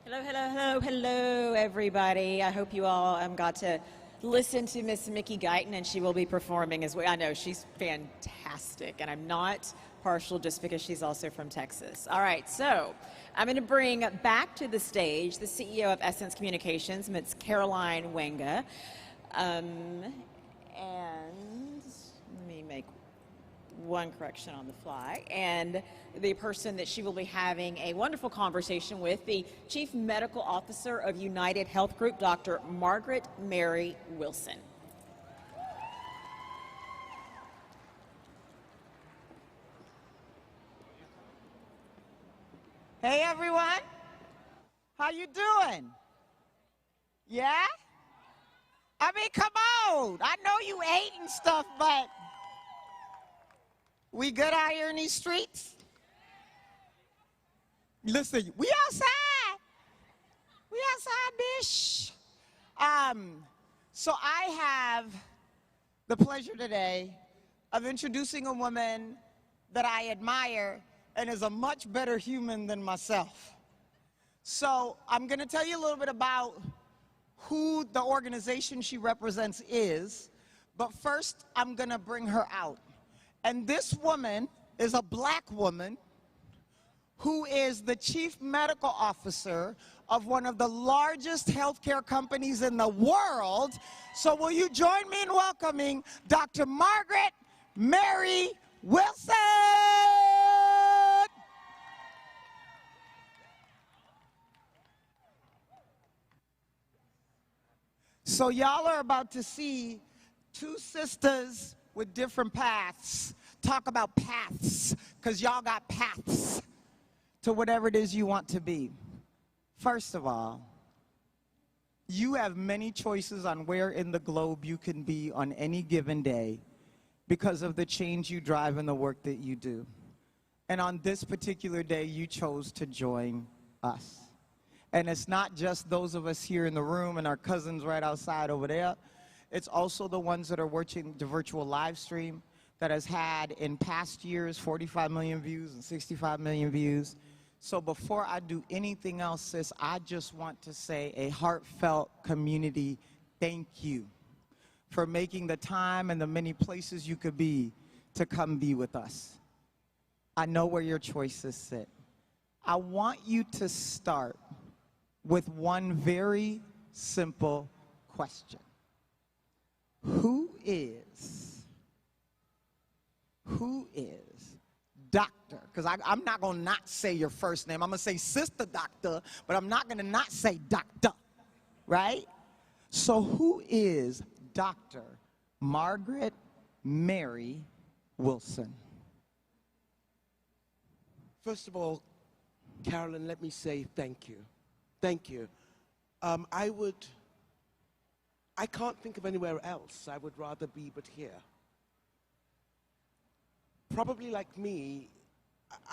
Hello, hello, hello, hello, everybody. I hope you all got to listen to Miss Mickey Guyton, and she will be performing as well. I know, she's fantastic, and I'm not partial just because she's also from Texas. All right, so I'm going to bring back to the stage the CEO of Essence Communications, Ms. Caroline Wanga. And let me make one correction on the fly, and the person that she will be having a wonderful conversation with, the Chief Medical Officer of UnitedHealth Group, Dr. Margaret Mary Wilson. Hey everyone, how you doing? Yeah? I mean, come on. I know you ate and stuff, but we good out here in these streets? Listen, we outside. We outside, bish. So I have the pleasure today of introducing a woman that I admire and is a much better human than myself. So I'm going to tell you a little bit about who the organization she represents is, but first I'm going to bring her out. And this woman is a black woman who is the Chief Medical Officer of one of the largest healthcare companies in the world. So will you join me in welcoming Dr. Margaret Mary Wilson? So y'all are about to see two sisters with different paths talk about paths, because y'all got paths to whatever it is you want to be. First of all, you have many choices on where in the globe you can be on any given day because of the change you drive and the work that you do. And on this particular day, you chose to join us. And it's not just those of us here in the room and our cousins right outside over there. It's also the ones that are watching the virtual live stream that has had in past years 45 million views and 65 million views. So before I do anything else, sis, I just want to say a heartfelt community thank you for making the time and the many places you could be to come be with us. I know where your choices sit. I want you to start with one very simple question. Who is Doctor? Because I'm not going to not say your first name. I'm going to say Sister Doctor, but I'm not going to not say Doctor, right? So who is Dr. Margaret Mary Wilson? First of all, Carolyn, let me say thank you. Thank you. I can't think of anywhere else I would rather be but here. Probably like me,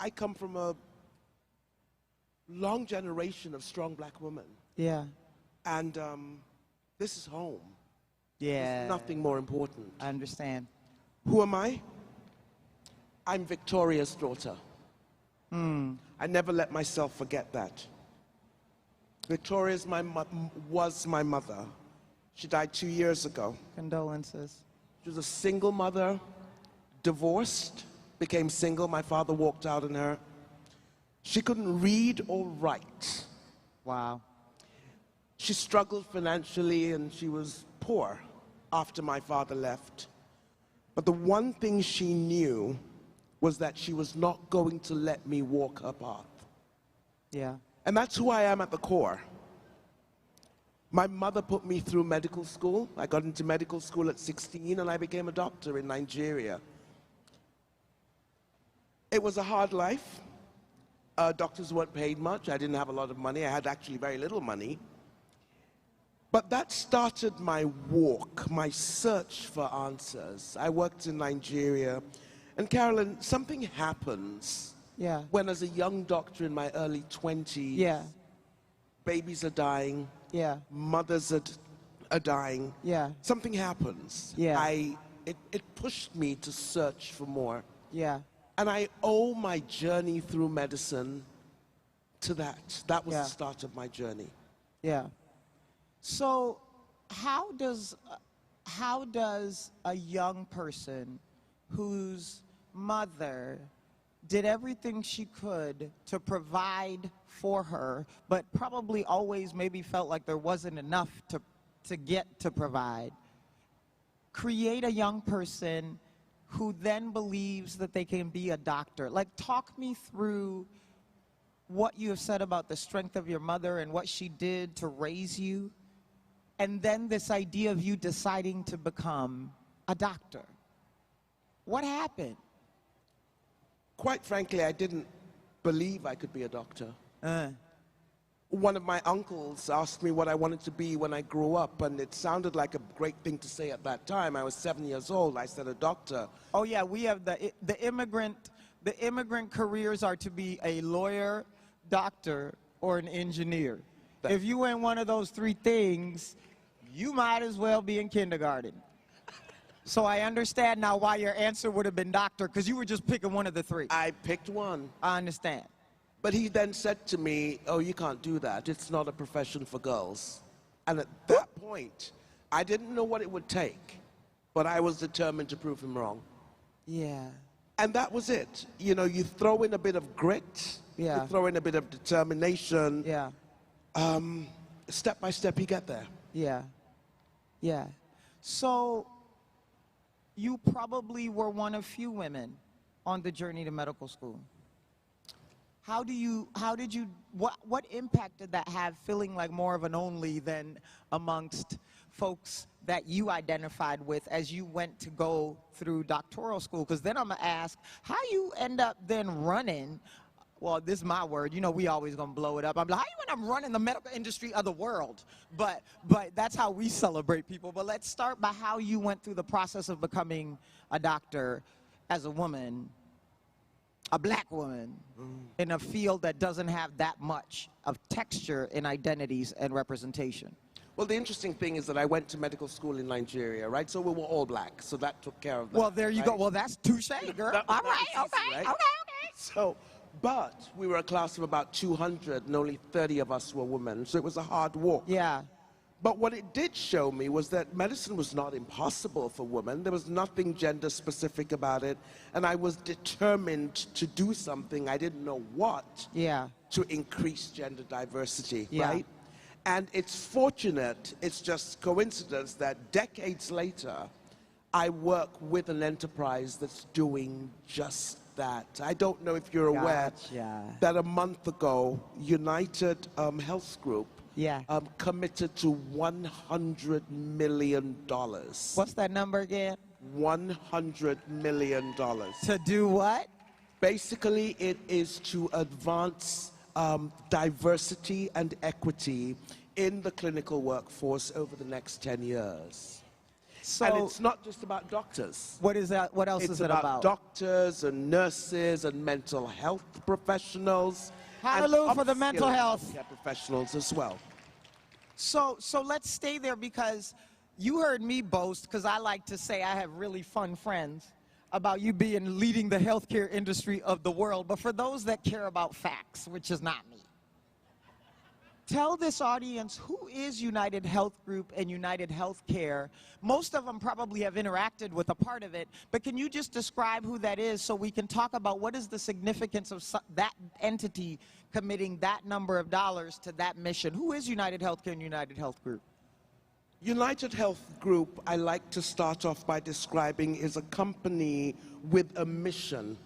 I come from a long generation of strong black women. Yeah. And this is home. Yeah. There's nothing more important. I understand. Who am I? I'm Victoria's daughter. I never let myself forget that. Victoria was my mother. She died 2 years ago. Condolences. She was a single mother, divorced, became single. My father walked out on her. She couldn't read or write. Wow. She struggled financially and she was poor after my father left. But the one thing she knew was that she was not going to let me walk her path. Yeah. And that's who I am at the core. My mother put me through medical school. I got into medical school at 16 and I became a doctor in Nigeria. It was a hard life. Doctors weren't paid much. I didn't have a lot of money. I had actually very little money. But that started my walk, my search for answers. I worked in Nigeria. And Carolyn, something happens when as a young doctor in my early 20s, babies are dying, mothers are dying, something happens. It pushed me to search for more. And I owe my journey through medicine to that. That was Yeah. the start of my journey. Yeah. So how does a young person whose mother did everything she could to provide for her, but probably always maybe felt like there wasn't enough to get to provide, create a young person who then believes that they can be a doctor? Like, talk me through what you have said about the strength of your mother and what she did to raise you, and then this idea of you deciding to become a doctor. What happened? Quite frankly, I didn't believe I could be a doctor. One of my uncles asked me what I wanted to be when I grew up, and it sounded like a great thing to say at that time. I was 7 years old. I said a doctor. Oh yeah, we have the immigrant careers are to be a lawyer, doctor, or an engineer. If you ain't one of those three things, you might as well be in kindergarten. So I understand now why your answer would have been doctor, because you were just picking one of the three. I picked one. I understand. But he then said to me, oh, you can't do that. It's not a profession for girls. And at that point, I didn't know what it would take, but I was determined to prove him wrong. Yeah. And that was it. You know, you throw in a bit of grit, Yeah. you throw in a bit of determination. Yeah. Step by step, you get there. Yeah. Yeah. So you probably were one of few women on the journey to medical school. What impact did that have, feeling like more of an only than amongst folks that you identified with as you went to go through doctoral school? Because then I'm gonna ask, how you end up then running, well, this is my word, you know, we always gonna blow it up. I'm like, how you end up running the medical industry of the world? But that's how we celebrate people. But let's start by how you went through the process of becoming a doctor as a woman, a black woman, in a field that doesn't have that much of texture in identities and representation. Well, the interesting thing is that I went to medical school in Nigeria, right? So we were all black, so that took care of that. Well, there you right? go. Well, that's touche, girl. That All was right, easy, okay, right? okay. So, but we were a class of about 200, and only 30 of us were women, so it was a hard walk. Yeah. But what it did show me was that medicine was not impossible for women. There was nothing gender specific about it. And I was determined to do something, I didn't know what, Yeah. to increase gender diversity, Yeah. right? And it's fortunate, it's just coincidence that decades later, I work with an enterprise that's doing just that. I don't know if you're aware Gotcha. that a month ago, United Health Group Yeah. committed to $100 million. What's that number again? $100 million. To do what? Basically, it is to advance diversity and equity in the clinical workforce over the next 10 years. So And it's not just about doctors. what is that? What else It's is it about about? doctors and nurses and mental health professionals. Hallelujah and for the mental upskilling health. healthcare professionals as well. So let's stay there, because you heard me boast, because I like to say I have really fun friends, about you leading the healthcare industry of the world. But for those that care about facts, which is not me, tell this audience, who is United Health Group and United Healthcare? Most of them probably have interacted with a part of it, but can you just describe who that is so we can talk about what is the significance of that entity committing that number of dollars to that mission? Who is United Healthcare and United Health Group? United Health Group, I like to start off by describing, is a company with a mission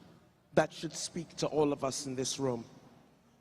that should speak to all of us in this room.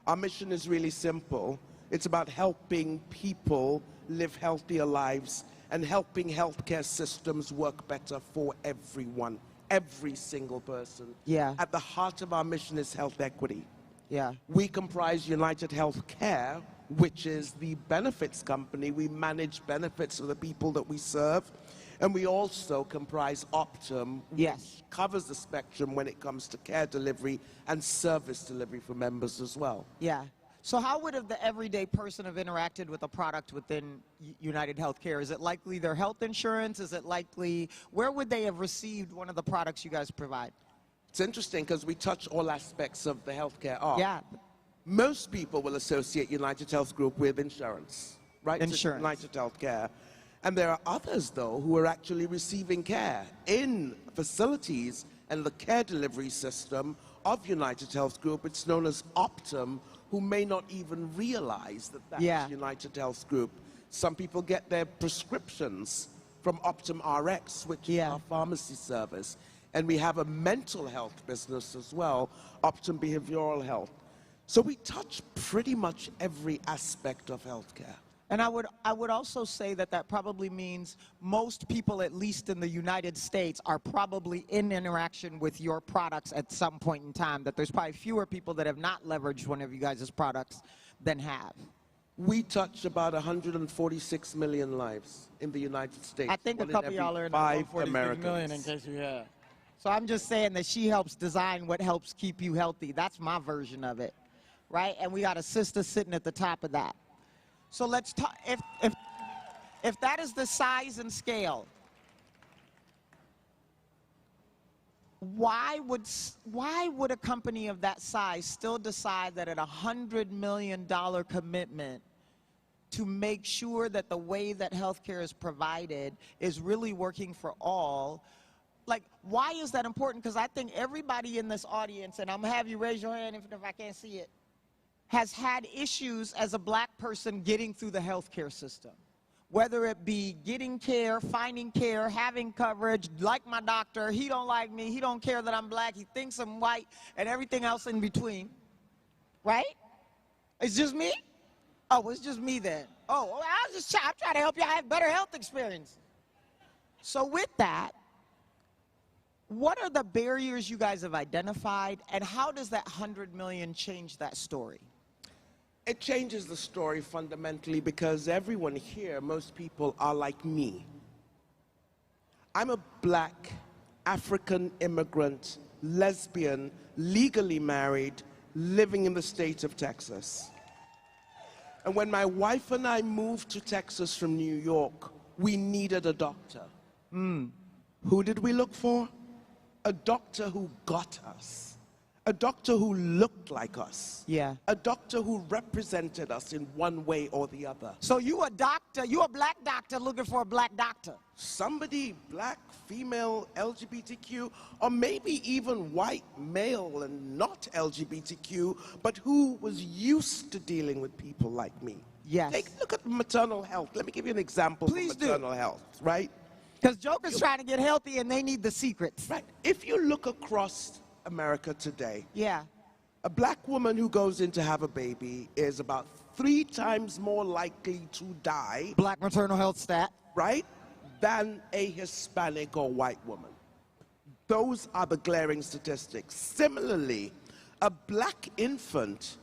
Our mission is really simple. It's about helping people live healthier lives and helping healthcare systems work better for everyone, every single person. Yeah. At the heart of our mission is health equity. Yeah. We comprise United Healthcare, which is the benefits company. We manage benefits for the people that we serve. And we also comprise Optum, Yes. which covers the spectrum when it comes to care delivery and service delivery for members as well. Yeah. So how would the everyday person have interacted with a product within United Healthcare? Is it likely their health insurance? Is it likely, where would they have received one of the products you guys provide? It's interesting because we touch all aspects of the healthcare arc. Yeah. Most people will associate UnitedHealth Group with insurance, right? Insurance. UnitedHealth Care. And there are others, though, who are actually receiving care in facilities and the care delivery system of UnitedHealth Group. It's known as Optum, who may not even realize that that's UnitedHealth Group. Some people get their prescriptions from Optum RX, which is our pharmacy service. And we have a mental health business as well, Optum Behavioral Health. So we touch pretty much every aspect of healthcare. And I would also say that that probably means most people, at least in the United States, are probably in interaction with your products at some point in time, that there's probably fewer people that have not leveraged one of you guys' products than have. We touch about 146 million lives in the United States. I think a couple of y'all are in the 146 million, in case you have. So I'm just saying that she helps design what helps keep you healthy. That's my version of it, right? And we got a sister sitting at the top of that. So let's talk, if that is the size and scale, why would a company of that size still decide that at $100 million commitment to make sure that the way that healthcare is provided is really working for all? Like, why is that important? Because I think everybody in this audience, and I'm gonna have you raise your hand if I can't see it, has had issues as a black person getting through the healthcare system. Whether it be getting care, finding care, having coverage, like my doctor, he don't like me, he don't care that I'm black, he thinks I'm white, and everything else in between, right? It's just me? Oh, it's just me then. Oh, well, I'm trying to help you have better health experience. So with that, what are the barriers you guys have identified, and how does that 100 million change that story? It changes the story fundamentally because everyone here, most people, are like me. I'm a black, African immigrant, lesbian, legally married, living in the state of Texas. And when my wife and I moved to Texas from New York, we needed a doctor. Who did we look for? A doctor who got us. A doctor who looked like us. Yeah. A doctor who represented us in one way or the other. So you a doctor, you a black doctor looking for a black doctor. Somebody black, female, LGBTQ, or maybe even white, male, and not LGBTQ, but who was used to dealing with people like me. Yes. Take a look at maternal health. Let me give you an example of maternal health, right? Because Joker's trying to get healthy and they need the secrets. Right. If you look across America today, yeah, a black woman who goes in to have a baby is about 3 times more likely to die, black maternal health stat, right, than a Hispanic or white woman. Those are the glaring statistics. Similarly, a black infant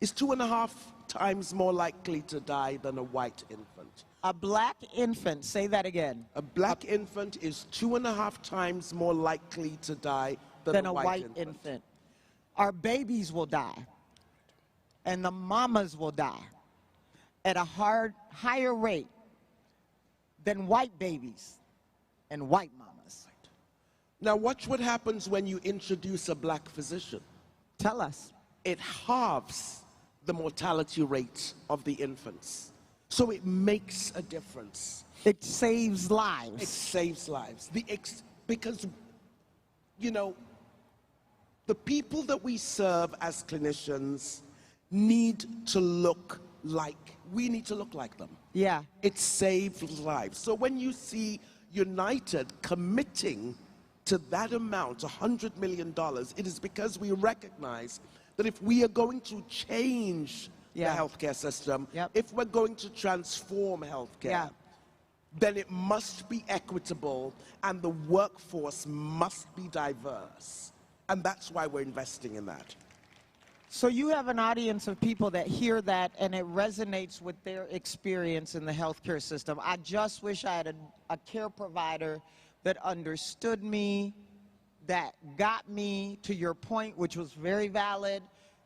is 2.5 times more likely to die than a white infant. A black infant, say that again. A black infant is 2.5 times more likely to die than a white infant. Our babies will die, and the mamas will die at a higher rate than white babies and white mamas. Now watch what happens when you introduce a black physician. Tell us. It halves the mortality rate of the infants. So it makes a difference. It saves lives. It saves lives. Because, you know, the people that we serve as clinicians need to look like, we need to look like them. Yeah. It saves lives. So when you see United committing to that amount, $100 million, it is because we recognize that if we are going to change the healthcare system, if we're going to transform healthcare, then it must be equitable and the workforce must be diverse. And that's why we're investing in that. So you have an audience of people that hear that and it resonates with their experience in the healthcare system. I just wish I had a care provider that understood me, that got me to your point, which was very valid.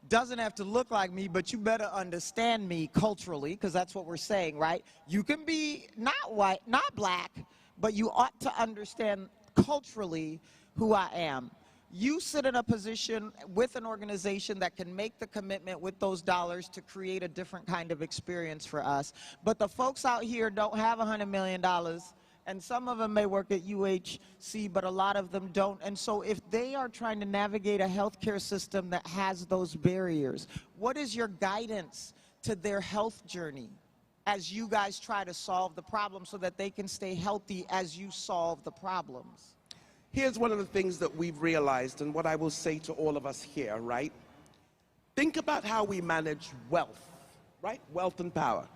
Doesn't have to look like me, but you better understand me culturally, because that's what we're saying, right? You can be not white, not black, but you ought to understand culturally who I am. You sit in a position with an organization that can make the commitment with those dollars to create a different kind of experience for us. But the folks out here don't have $100 million, and some of them may work at UHC, but a lot of them don't. And so if they are trying to navigate a healthcare system that has those barriers, what is your guidance to their health journey as you guys try to solve the problem so that they can stay healthy as you solve the problems? Here's one of the things that we've realized, and what I will say to all of us here, right? Think about how we manage wealth, right? Wealth and power.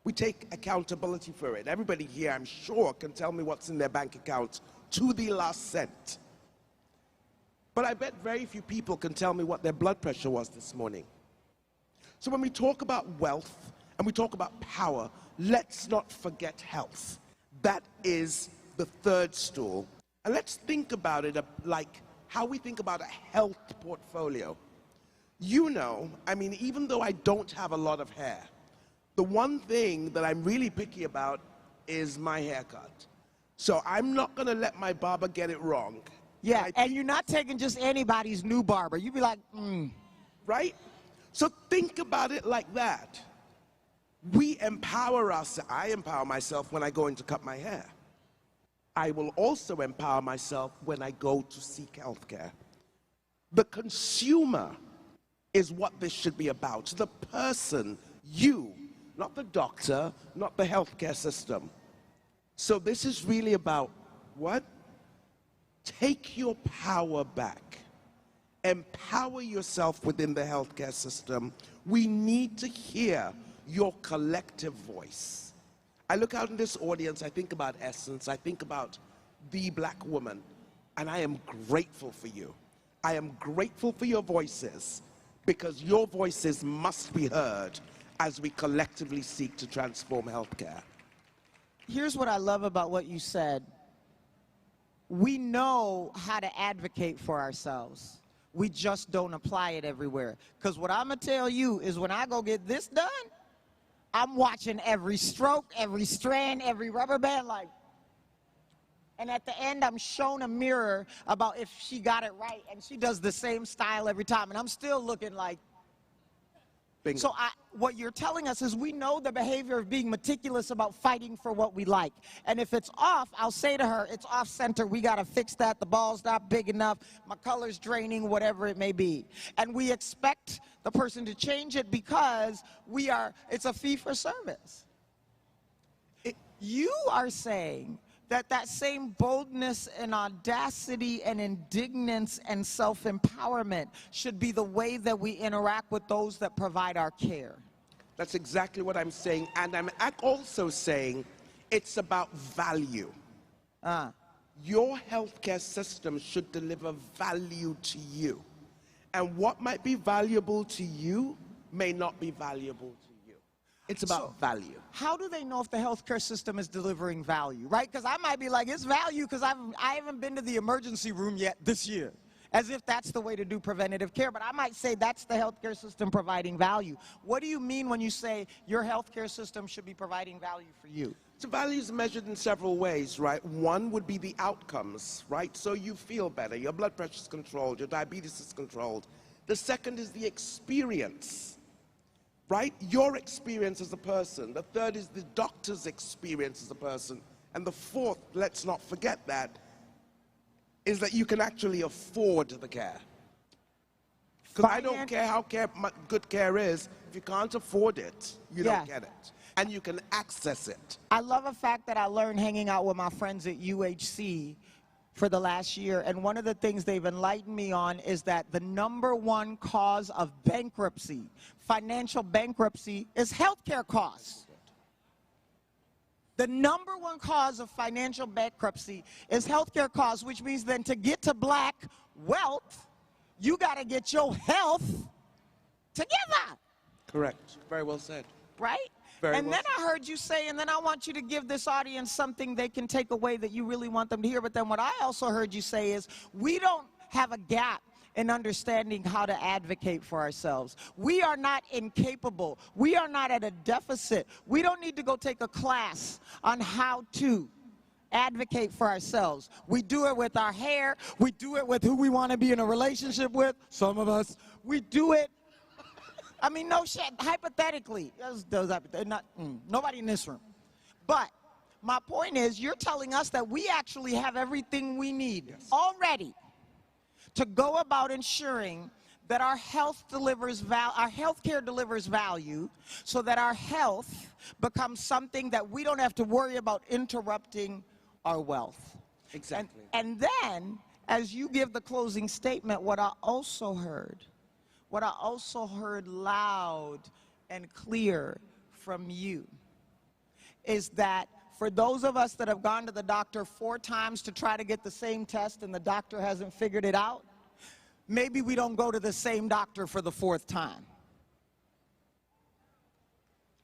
We take accountability for it. Everybody here, I'm sure, can tell me what's in their bank account to the last cent. But I bet very few people can tell me what their blood pressure was this morning. So when we talk about wealth and we talk about power, let's not forget health. That is the third stool. And let's think about it like how we think about a health portfolio. You know, I mean, even though I don't have a lot of hair, the one thing that I'm really picky about is my haircut. So I'm not gonna let my barber get it wrong. Yeah, and you're not taking just anybody's new barber. You'd be like, Right? So think about it like that. We empower us. I empower myself when I go in to cut my hair. I will also empower myself when I go to seek health care. The consumer is what this should be about. The person, you, not the doctor, not the healthcare system. So this is really about what? Take your power back. Empower yourself within the healthcare system. We need to hear your collective voice. I look out in this audience, I think about Essence, I think about the black woman, and I am grateful for you. I am grateful for your voices, because your voices must be heard as we collectively seek to transform healthcare. Here's what I love about what you said. We know how to advocate for ourselves. We just don't apply it everywhere. Because what I'm gonna tell you is when I go get this done, I'm watching every stroke, every strand, every rubber band, like, and at the end, I'm shown a mirror about if she got it right, and she does the same style every time, and I'm still looking like, Bingo. So what you're telling us is we know the behavior of being meticulous about fighting for what we like. And if it's off, I'll say to her, it's off center. We got to fix that. The ball's not big enough. My color's draining, whatever it may be. And we expect the person to change it because it's a fee for service. You are saying that same boldness and audacity and indignance and self-empowerment should be the way that we interact with those that provide our care. That's exactly what I'm saying. And I'm also saying it's about value. Your healthcare system should deliver value to you. And what might be valuable to you may not be valuable to you. It's about value. How do they know if the healthcare system is delivering value, right? Because I might be like, it's value because I haven't been to the emergency room yet this year, as if that's the way to do preventative care. But I might say that's the healthcare system providing value. What do you mean when you say your healthcare system should be providing value for you? So value is measured in several ways, right? One would be the outcomes, right? So you feel better, your blood pressure is controlled, your diabetes is controlled. The second is the experience. Right? Your experience as a person. The third is the doctor's experience as a person. And the fourth, let's not forget that, is that you can actually afford the care. Because I don't care how good care is, if you can't afford it, you don't get it. And you can access it. I love the fact that I learned hanging out with my friends at UHC for the last year, and one of the things they've enlightened me on is that the #1 cause of bankruptcy, financial bankruptcy, is healthcare costs. The #1 cause of financial bankruptcy is healthcare costs, which means then to get to black wealth, you got to get your health together. Correct. Very well said. Right? And then I heard you say, and then I want you to give this audience something they can take away that you really want them to hear. But then what I also heard you say is, we don't have a gap in understanding how to advocate for ourselves. We are not incapable. We are not at a deficit. We don't need to go take a class on how to Advocate for ourselves. We do it with our hair. We do it with who we want to be in a relationship with. Some of us. We do it. I mean, no shit. Hypothetically. Nobody in this room. But my point is, you're telling us that we actually have everything we need already to go about ensuring that our health care delivers value, so that our health becomes something that we don't have to worry about interrupting our wealth. Exactly. And then, as you give the closing statement, what I also heard loud and clear from you is that for those of us that have gone to the doctor 4 times to try to get the same test and the doctor hasn't figured it out, maybe we don't go to the same doctor for the 4th time.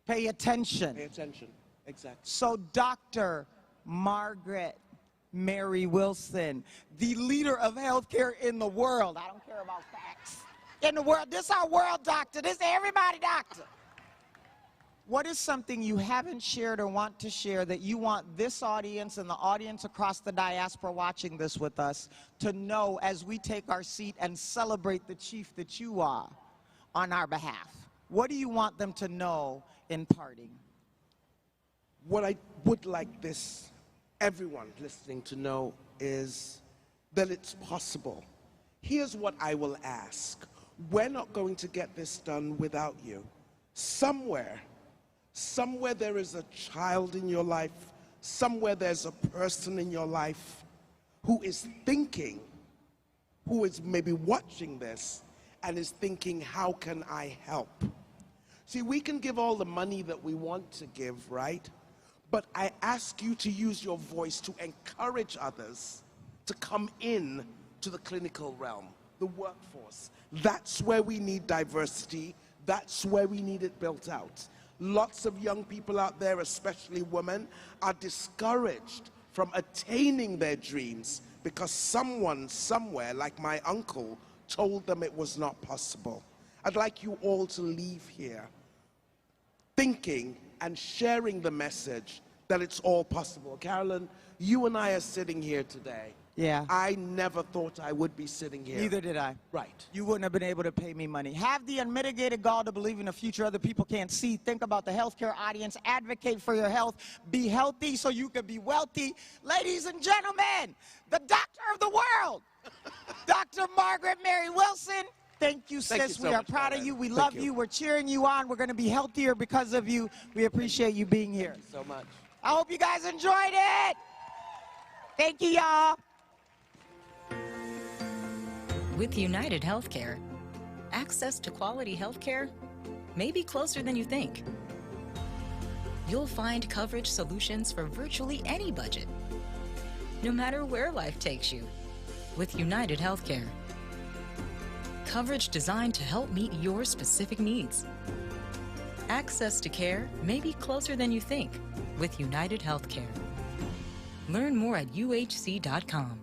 Pay attention. Pay attention. Exactly. So Dr. Margaret Mary Wilson, the leader of healthcare in the world. I don't care about facts. In the world. This is our world doctor. This is everybody doctor. What is something you haven't shared or want to share that you want this audience and the audience across the diaspora watching this with us to know as we take our seat and celebrate the chief that you are on our behalf? What do you want them to know in parting? What I would like everyone listening to know is that it's possible. Here's what I will ask. We're not going to get this done without you. Somewhere there is a child in your life, somewhere there's a person in your life who is thinking, who is maybe watching this and is thinking, how can I help? See, we can give all the money that we want to give, right? But I ask you to use your voice to encourage others to come in to the clinical realm, the workforce. That's where we need diversity. That's where we need it built out. Lots of young people out there, especially women, are discouraged from attaining their dreams because someone somewhere, like my uncle, told them it was not possible. I'd like you all to leave here thinking and sharing the message that it's all possible. Carolyn, you and I are sitting here today. Yeah. I never thought I would be sitting here. Neither did I. Right. You wouldn't have been able to pay me money. Have the unmitigated gall to believe in a future other people can't see. Think about the healthcare audience. Advocate for your health. Be healthy so you can be wealthy. Ladies and gentlemen, the doctor of the world, Dr. Margaret Mary Wilson. Thank you, sis. Thank you so we are much, proud of Karen. you. We Thank love you. you. We're cheering you on. We're going to be healthier because of you. We appreciate you being here. Thank you so much. I hope you guys enjoyed it. Thank you, y'all. With UnitedHealthcare, access to quality healthcare may be closer than you think. You'll find coverage solutions for virtually any budget, no matter where life takes you, with UnitedHealthcare. Coverage designed to help meet your specific needs. Access to care may be closer than you think with UnitedHealthcare. Learn more at uhc.com.